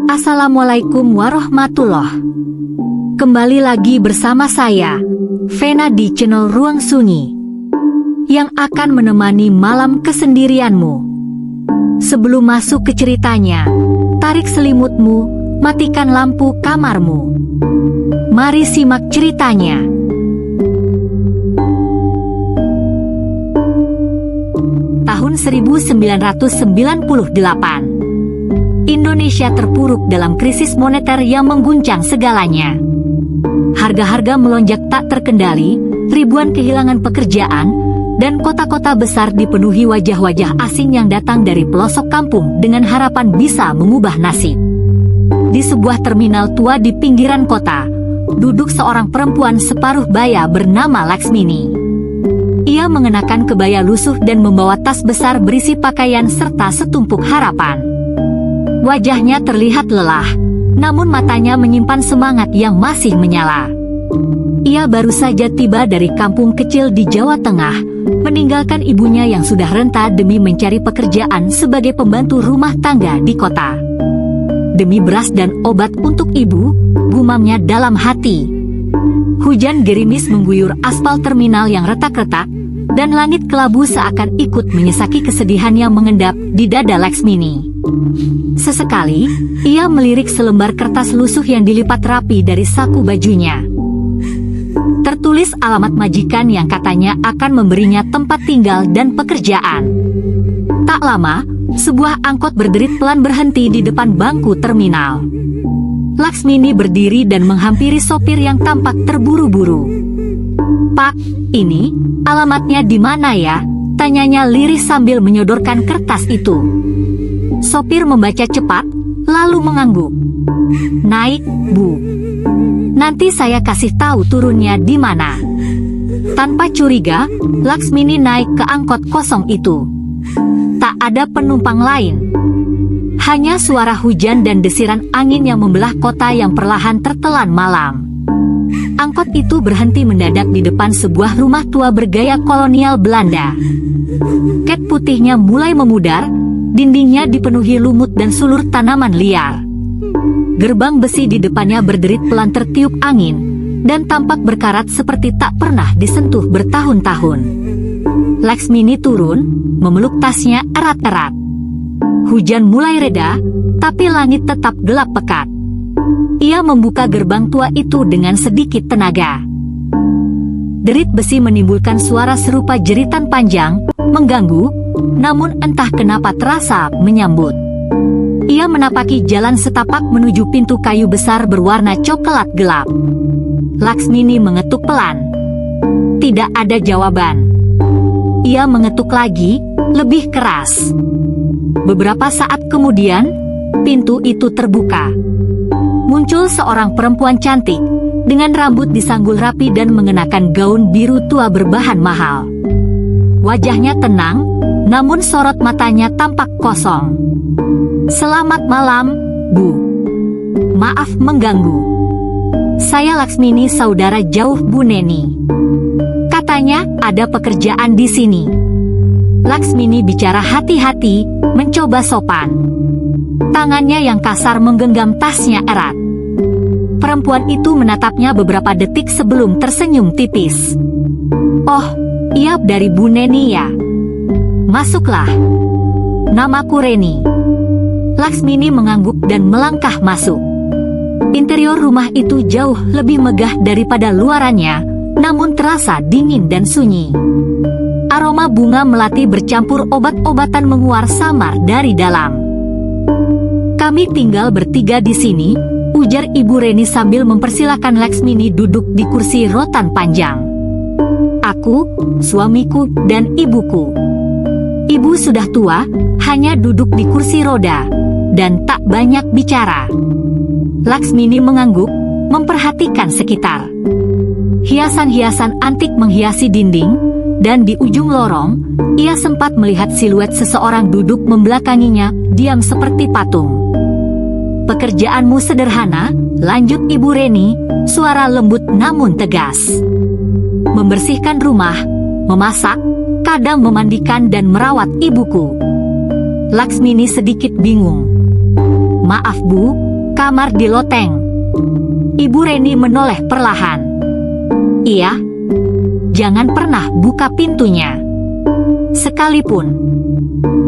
Assalamualaikum warahmatullah. Kembali lagi bersama saya, Vena di channel Ruang Sunyi, yang akan menemani malam kesendirianmu. Sebelum masuk ke ceritanya, tarik selimutmu, matikan lampu kamarmu. Mari simak ceritanya. Tahun 1998, Indonesia terpuruk dalam krisis moneter yang mengguncang segalanya. Harga-harga melonjak tak terkendali, ribuan kehilangan pekerjaan, dan kota-kota besar dipenuhi wajah-wajah asing yang datang dari pelosok kampung dengan harapan bisa mengubah nasib. Di sebuah terminal tua di pinggiran kota, duduk seorang perempuan separuh baya bernama Laksmini. Ia mengenakan kebaya lusuh dan membawa tas besar berisi pakaian serta setumpuk harapan. Wajahnya terlihat lelah, namun matanya menyimpan semangat yang masih menyala. Ia baru saja tiba dari kampung kecil di Jawa Tengah, meninggalkan ibunya yang sudah renta demi mencari pekerjaan sebagai pembantu rumah tangga di kota. Demi beras dan obat untuk ibu, gumamnya dalam hati. Hujan gerimis mengguyur aspal terminal yang retak-retak, dan langit kelabu seakan ikut menyesaki kesedihan yang mengendap di dada Laksmini. Sesekali, ia melirik selembar kertas lusuh yang dilipat rapi dari saku bajunya. Tertulis alamat majikan yang katanya akan memberinya tempat tinggal dan pekerjaan. Tak lama, sebuah angkot berderit pelan berhenti di depan bangku terminal. Laksmini berdiri dan menghampiri sopir yang tampak terburu-buru. "Pak, ini alamatnya di mana ya?" tanyanya lirih sambil menyodorkan kertas itu. Sopir membaca cepat, lalu mengangguk. "Naik, Bu. Nanti saya kasih tahu turunnya di mana." Tanpa curiga, Laksmini naik ke angkot kosong itu. Tak ada penumpang lain. Hanya suara hujan dan desiran angin yang membelah kota yang perlahan tertelan malam. Angkot itu berhenti mendadak di depan sebuah rumah tua bergaya kolonial Belanda. Cat putihnya mulai memudar, dindingnya dipenuhi lumut dan sulur tanaman liar. Gerbang besi di depannya berderit pelan tertiup angin, dan tampak berkarat seperti tak pernah disentuh bertahun-tahun. Laksmini turun, memeluk tasnya erat-erat. Hujan mulai reda, tapi langit tetap gelap pekat. Ia membuka gerbang tua itu dengan sedikit tenaga. Derit besi menimbulkan suara serupa jeritan panjang, mengganggu, namun entah kenapa terasa menyambut. Ia menapaki jalan setapak menuju pintu kayu besar berwarna coklat gelap. Laksmini mengetuk pelan. Tidak ada jawaban. Ia mengetuk lagi, lebih keras. Beberapa saat kemudian, pintu itu terbuka. Muncul seorang perempuan cantik, dengan rambut disanggul rapi dan mengenakan gaun biru tua berbahan mahal. Wajahnya tenang, namun sorot matanya tampak kosong. "Selamat malam, Bu. Maaf mengganggu. Saya Laksmini, saudara jauh Bu Neni. Katanya ada pekerjaan di sini." Laksmini bicara hati-hati, mencoba sopan. Tangannya yang kasar menggenggam tasnya erat. Perempuan itu menatapnya beberapa detik sebelum tersenyum tipis. "Oh, iya, dari Bu Neni ya. Masuklah. Namaku Reni." Laksmini mengangguk dan melangkah masuk. Interior rumah itu jauh lebih megah daripada luarannya, namun terasa dingin dan sunyi. Aroma bunga melati bercampur obat-obatan menguar samar dari dalam. "Kami tinggal bertiga di sini," ujar Ibu Reni sambil mempersilahkan Laksmini duduk di kursi rotan panjang. "Aku, suamiku, dan ibuku." Ibu sudah tua, hanya duduk di kursi roda, dan tak banyak bicara. Laksmini mengangguk, memperhatikan sekitar. Hiasan-hiasan antik menghiasi dinding, dan di ujung lorong, ia sempat melihat siluet seseorang duduk membelakanginya, diam seperti patung. "Pekerjaanmu sederhana," lanjut Ibu Reni, suara lembut namun tegas. "Membersihkan rumah, memasak, kadang memandikan dan merawat ibuku." Laksmini sedikit bingung. "Maaf Bu, Kamar di loteng. Ibu Reni menoleh perlahan. Iya. Jangan pernah buka pintunya. Sekalipun.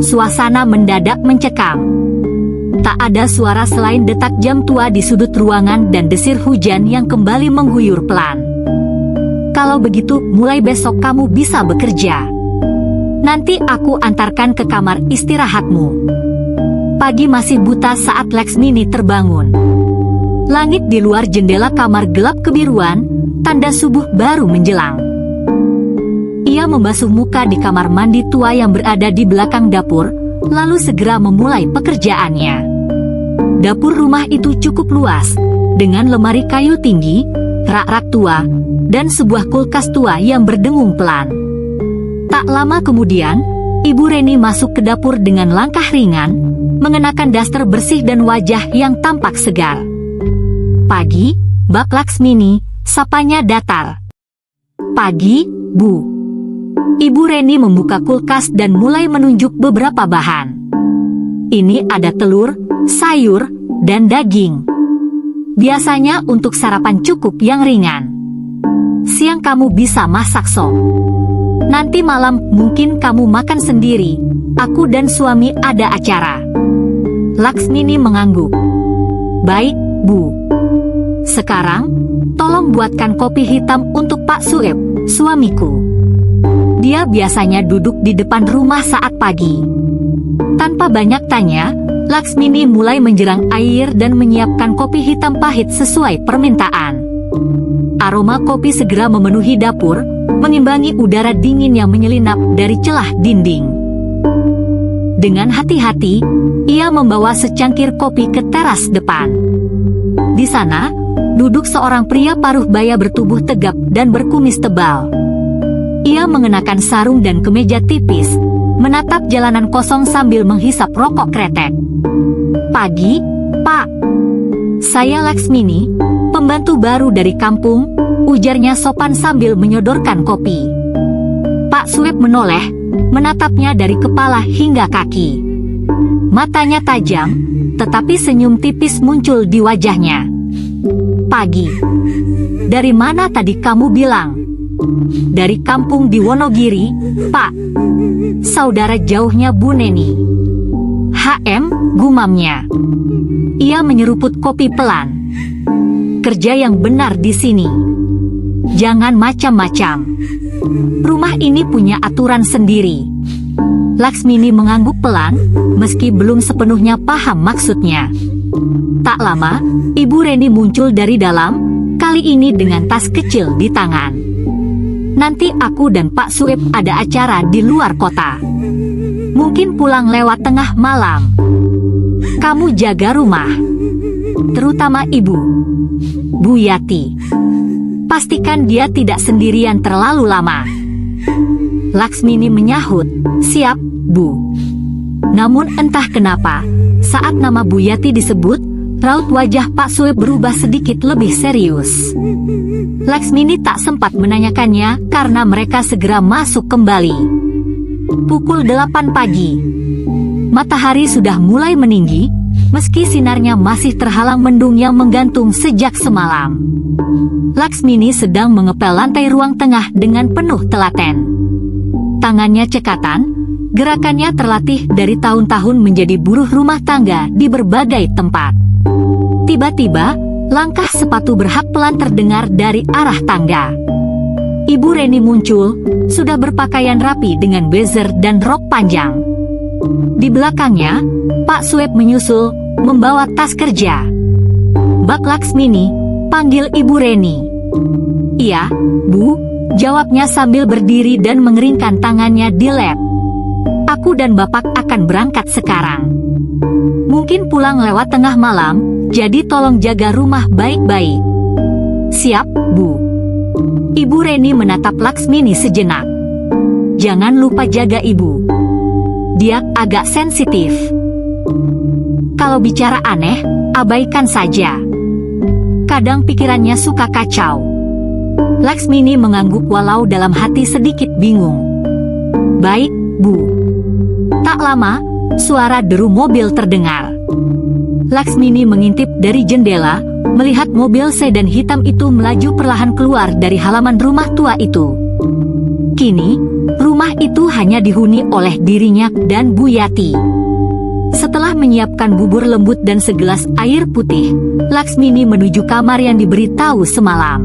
Suasana mendadak mencekam. Tak ada suara selain detak jam tua di sudut ruangan dan desir hujan yang kembali mengguyur pelan. Kalau begitu, mulai besok kamu bisa bekerja. Nanti aku antarkan ke kamar istirahatmu. Pagi masih buta saat Laksmini terbangun. Langit di luar jendela kamar gelap kebiruan, tanda subuh baru menjelang. Ia membasuh muka di kamar mandi tua yang berada di belakang dapur, lalu segera memulai pekerjaannya. Dapur rumah itu cukup luas, dengan lemari kayu tinggi, rak-rak tua, dan sebuah kulkas tua yang berdengung pelan. Tak lama kemudian, Ibu Reni masuk ke dapur dengan langkah ringan, mengenakan daster bersih dan wajah yang tampak segar. Pagi, Bak Laksmini, sapanya datar. Pagi, Bu. Ibu Reni membuka kulkas dan mulai menunjuk beberapa bahan. Ini ada telur, sayur, dan daging. Biasanya untuk sarapan cukup yang ringan. Siang kamu bisa masak sop. Nanti malam mungkin kamu makan sendiri. Aku dan suami ada acara. Laksmini mengangguk. Baik, Bu. Sekarang, tolong buatkan kopi hitam untuk Pak Sueb, suamiku. Dia biasanya duduk di depan rumah saat pagi. Tanpa banyak tanya, Laksmini mulai menjerang air dan menyiapkan kopi hitam pahit sesuai permintaan. Aroma kopi segera memenuhi dapur, mengimbangi udara dingin yang menyelinap dari celah dinding. Dengan hati-hati, ia membawa secangkir kopi ke teras depan. Di sana, duduk seorang pria paruh baya bertubuh tegap dan berkumis tebal. Ia mengenakan sarung dan kemeja tipis, menatap jalanan kosong sambil menghisap rokok kretek. Pagi, Pak. Saya Laksmini, pembantu baru dari kampung, ujarnya sopan sambil menyodorkan kopi. Pak Sueb menoleh, menatapnya dari kepala hingga kaki. Matanya tajam, tetapi senyum tipis muncul di wajahnya. Pagi. Dari mana tadi kamu bilang? Dari kampung di Wonogiri, Pak. Saudara jauhnya Bu Neni. Gumamnya. Ia menyeruput kopi pelan. Kerja yang benar di sini. Jangan macam-macam. Rumah ini punya aturan sendiri. Laksmini mengangguk pelan, meski belum sepenuhnya paham maksudnya. Tak lama, Ibu Reni muncul dari dalam, kali ini dengan tas kecil di tangan. Nanti aku dan Pak Sueb ada acara di luar kota. Mungkin pulang lewat tengah malam. Kamu jaga rumah. Terutama ibu, Bu Yati. Pastikan dia tidak sendirian terlalu lama. Laksmini menyahut, siap, Bu. Namun entah kenapa, saat nama Bu Yati disebut, raut wajah Pak Sueb berubah sedikit lebih serius. Laksmini tak sempat menanyakannya karena mereka segera masuk kembali. Pukul 8 pagi. Matahari sudah mulai meninggi, meski sinarnya masih terhalang mendung yang menggantung sejak semalam. Laksmini sedang mengepel lantai ruang tengah dengan penuh telaten. Tangannya cekatan, gerakannya terlatih dari tahun-tahun menjadi buruh rumah tangga di berbagai tempat. Tiba-tiba, langkah sepatu berhak pelan terdengar dari arah tangga. Ibu Reni muncul, sudah berpakaian rapi dengan blazer dan rok panjang. Di belakangnya, Pak Sueb menyusul, membawa tas kerja. Bak Laksmini, panggil Ibu Reni. Iya, Bu, jawabnya sambil berdiri dan mengeringkan tangannya di lap. Aku dan Bapak akan berangkat sekarang. Mungkin pulang lewat tengah malam, jadi tolong jaga rumah baik-baik. Siap, Bu. Ibu Reni menatap Laksmini sejenak. Jangan lupa jaga ibu. Dia agak sensitif. Kalau bicara aneh, abaikan saja. Kadang pikirannya suka kacau. Laksmini mengangguk walau dalam hati sedikit bingung. Baik, Bu. Tak lama, suara deru mobil terdengar. Laksmini mengintip dari jendela, melihat mobil sedan hitam itu melaju perlahan keluar dari halaman rumah tua itu. Kini, rumah itu hanya dihuni oleh dirinya dan Bu Yati. Setelah menyiapkan bubur lembut dan segelas air putih, Laksmini menuju kamar yang diberitahu semalam.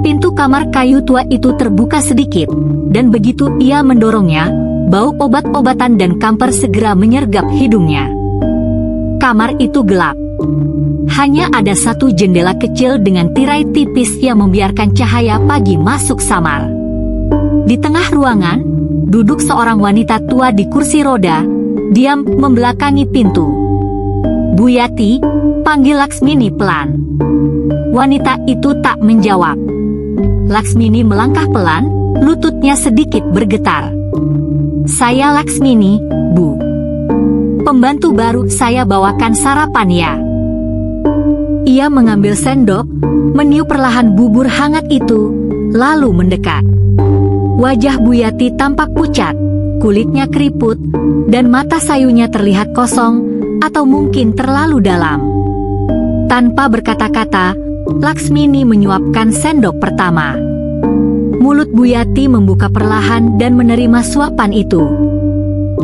Pintu kamar kayu tua itu terbuka sedikit, dan begitu ia mendorongnya, bau obat-obatan dan kamper segera menyergap hidungnya. Kamar itu gelap. Hanya ada satu jendela kecil dengan tirai tipis yang membiarkan cahaya pagi masuk samar. Di tengah ruangan, duduk seorang wanita tua di kursi roda, diam membelakangi pintu. Bu Yati, panggil Laksmini pelan. Wanita itu tak menjawab. Laksmini melangkah pelan, lututnya sedikit bergetar. Saya Laksmini, Bu. Pembantu baru, saya bawakan sarapan ya. Ia mengambil sendok, meniup perlahan bubur hangat itu, lalu mendekat. Wajah Bu Yati tampak pucat, kulitnya keriput, dan mata sayunya terlihat kosong, atau mungkin terlalu dalam. Tanpa berkata-kata, Laksmini menyuapkan sendok pertama. Mulut Bu Yati membuka perlahan dan menerima suapan itu.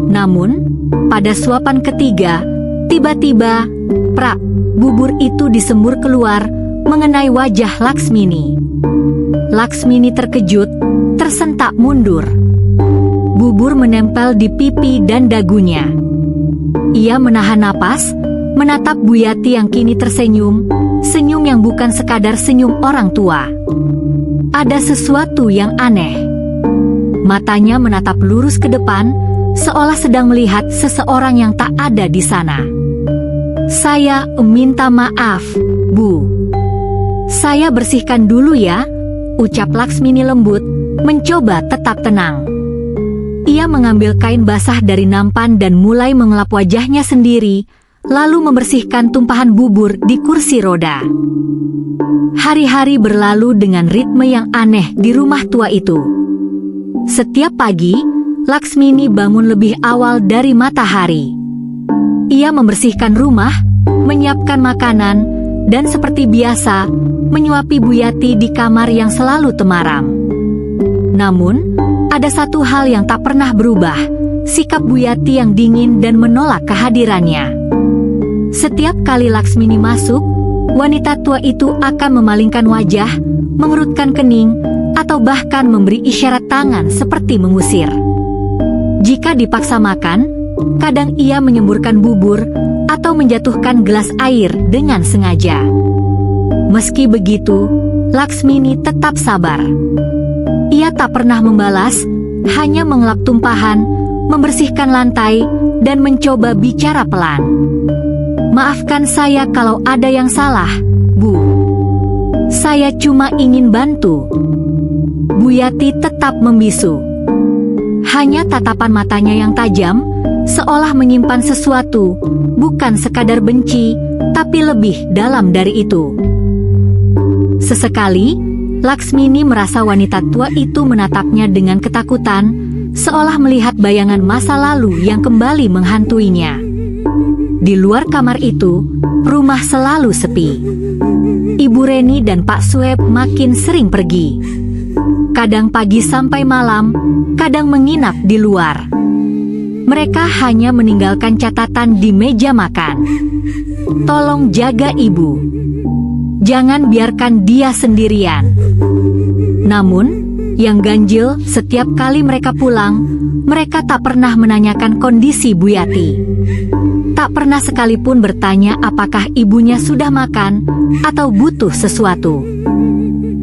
Namun, pada suapan ketiga, tiba-tiba, prak, bubur itu disembur keluar, mengenai wajah Laksmini. Laksmini terkejut, tersentak mundur. Bubur menempel di pipi dan dagunya. Ia menahan napas, menatap Bu Yati yang kini tersenyum, senyum yang bukan sekadar senyum orang tua. Ada sesuatu yang aneh. Matanya menatap lurus ke depan, seolah sedang melihat seseorang yang tak ada di sana. Saya minta maaf, Bu. Saya bersihkan dulu ya, ucap Laksmini lembut, mencoba tetap tenang. Ia mengambil kain basah dari nampan dan mulai mengelap wajahnya sendiri, lalu membersihkan tumpahan bubur di kursi roda. Hari-hari berlalu dengan ritme yang aneh di rumah tua itu. Setiap pagi, Laksmini bangun lebih awal dari matahari. Ia membersihkan rumah, menyiapkan makanan, dan seperti biasa, menyuapi Bu Yati di kamar yang selalu temaram. Namun, ada satu hal yang tak pernah berubah, sikap Bu Yati yang dingin dan menolak kehadirannya. Setiap kali Laksmini masuk, wanita tua itu akan memalingkan wajah, mengerutkan kening, atau bahkan memberi isyarat tangan seperti mengusir. Jika dipaksa makan, kadang ia menyemburkan bubur atau menjatuhkan gelas air dengan sengaja. Meski begitu, Laksmini tetap sabar. Ia tak pernah membalas, hanya mengelap tumpahan, membersihkan lantai, dan mencoba bicara pelan. Maafkan saya kalau ada yang salah, Bu. Saya cuma ingin bantu. Bu Yati tetap membisu. Hanya tatapan matanya yang tajam, seolah menyimpan sesuatu, bukan sekadar benci, tapi lebih dalam dari itu. Sesekali, Laksmini merasa wanita tua itu menatapnya dengan ketakutan, seolah melihat bayangan masa lalu yang kembali menghantuinya. Di luar kamar itu, rumah selalu sepi. Ibu Reni dan Pak Sueb makin sering pergi. Kadang pagi sampai malam, kadang menginap di luar. Mereka hanya meninggalkan catatan di meja makan. Tolong jaga ibu. Jangan biarkan dia sendirian. Namun, yang ganjil setiap kali mereka pulang, mereka tak pernah menanyakan kondisi Bu Yati. Tak pernah sekalipun bertanya apakah ibunya sudah makan atau butuh sesuatu.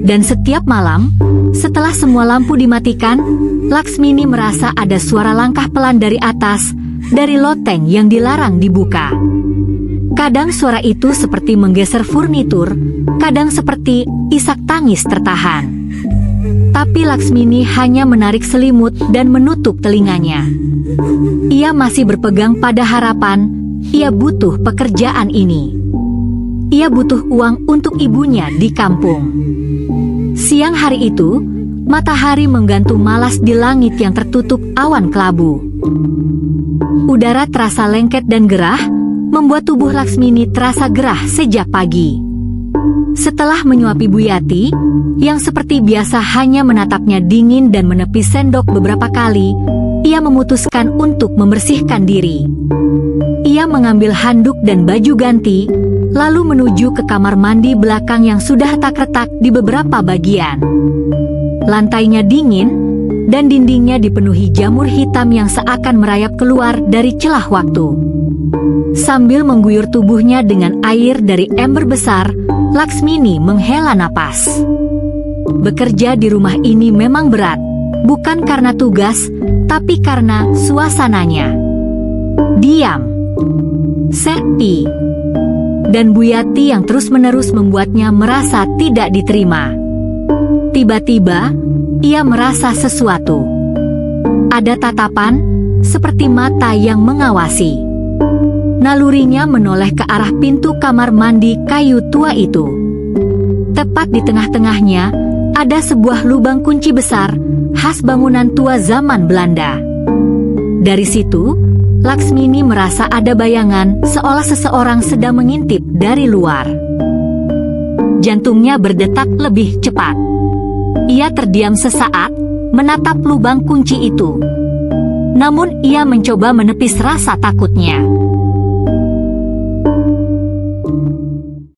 Dan setiap malam, setelah semua lampu dimatikan, Laksmini merasa ada suara langkah pelan dari atas, dari loteng yang dilarang dibuka. Kadang suara itu seperti menggeser furnitur, kadang seperti isak tangis tertahan. Tapi Laksmini hanya menarik selimut dan menutup telinganya. Ia masih berpegang pada harapan, ia butuh pekerjaan ini. Ia butuh uang untuk ibunya di kampung. Siang hari itu, matahari menggantung malas di langit yang tertutup awan kelabu. Udara terasa lengket dan gerah, membuat tubuh Laksmini terasa gerah sejak pagi. Setelah menyuapi Bu Yati, yang seperti biasa hanya menatapnya dingin dan menepis sendok beberapa kali, ia memutuskan untuk membersihkan diri. Ia mengambil handuk dan baju ganti, lalu menuju ke kamar mandi belakang yang sudah tak retak di beberapa bagian. Lantainya dingin, dan dindingnya dipenuhi jamur hitam yang seakan merayap keluar dari celah waktu. Sambil mengguyur tubuhnya dengan air dari ember besar, Laksmini menghela napas. Bekerja di rumah ini memang berat, bukan karena tugas, tapi karena suasananya. Diam, sepi, dan Bu Yati yang terus-menerus membuatnya merasa tidak diterima. Tiba-tiba, ia merasa sesuatu. Ada tatapan, seperti mata yang mengawasi. Nalurinya menoleh ke arah pintu kamar mandi kayu tua itu. Tepat di tengah-tengahnya, ada sebuah lubang kunci besar, khas bangunan tua zaman Belanda. Dari situ, Laksmini merasa ada bayangan seolah seseorang sedang mengintip dari luar. Jantungnya berdetak lebih cepat. Ia terdiam sesaat, menatap lubang kunci itu. Namun ia mencoba menepis rasa takutnya.